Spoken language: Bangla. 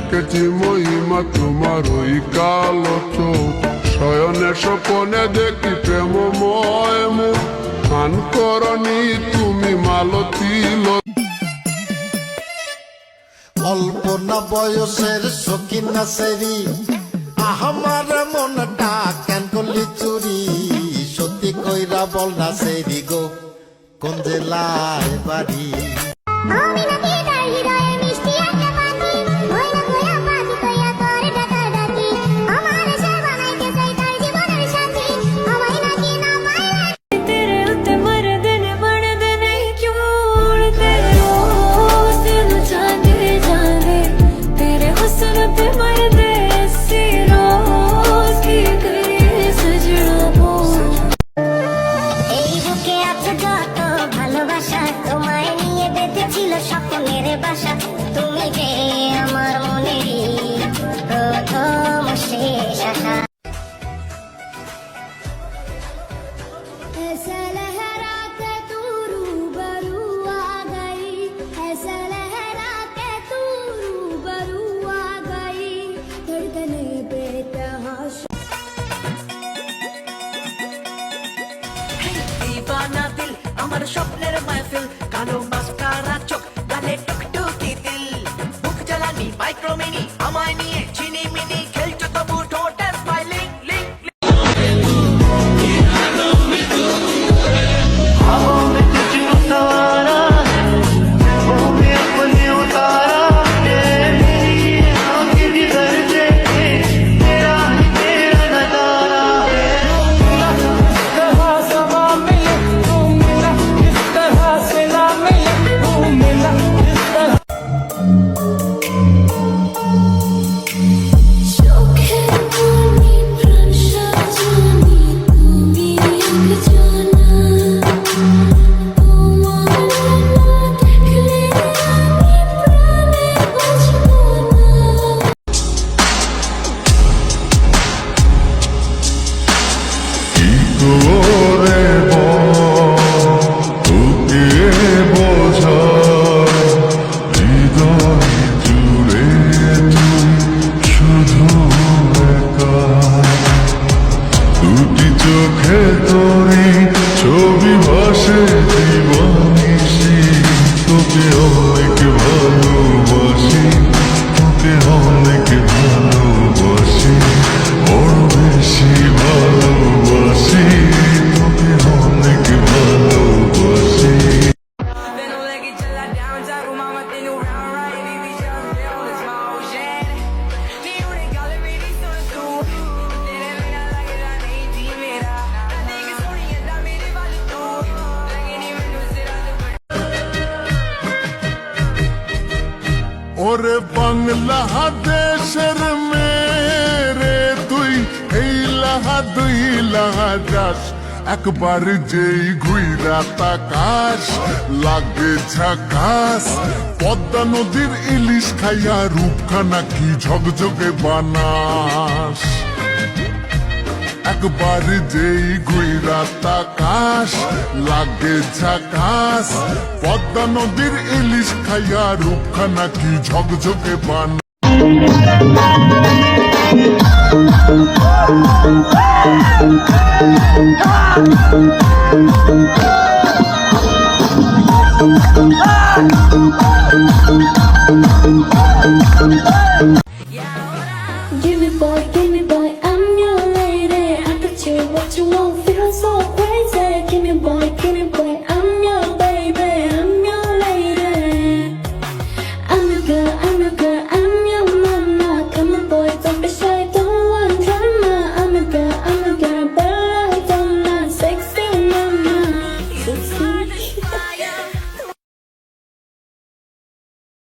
দেখেছি মহিমা তোমার ওই কালো চোখ, শয়নে স্বপনে দেখি প্রেমময় মুখ, মান করনি তুমি মালতী। অল্প না বয়সের শৌখিন না সেরি, আমার মনটা কেন করলি চুরি, সত্যি কইরা বল না সেরি গো, কোন জেলায় বাড়ি? তুমি যে আমার মনেরই প্রথম শেষ আশা। ऐसा लहरा के तू रूबरू आ गई, ऐसा लहरा के तू रूबरू आ गई, धड़कने बेतहाश दीवाना दिल আমার স্বপ্নের মাহফিল, কালো মাস্কারা চোখ, গালে টুকটুকি দিল, বুক জ্বালানি মাইক্রোমিনি, আমায় নিয়ে চিনি মিনি খেলছো তবু ঠোঁটে স্মাইলিং লিং। চোখে তোরি ছবি ভাসে জীবনিশি, তোকে অনেক ভালোবাসি, তোকে অনেক ভালোবাসি, বড় বেশি ভালোবাসি, তোকে অনেক ভালোবাসি। ওরে বাংলাদেশের মেরে তুই এই লাহা দুই লাহা যাস, একবার যেই ঘুইরা তাকাস লাগে ঝাকাস, পদ্মা নদীর ইলিশ খাইয়া রূপখানা কি ঝকঝকে বানাস, একবার যেই ঘুইরা তাকাস লাগে ঝাকাস, পদ্মা নদীর ইলিশ খাইয়া রূপখানা কি ঝকঝকে বান। Give me boy, I'm your lady. I got you, what you want, feel so crazy. Give me boy, I'm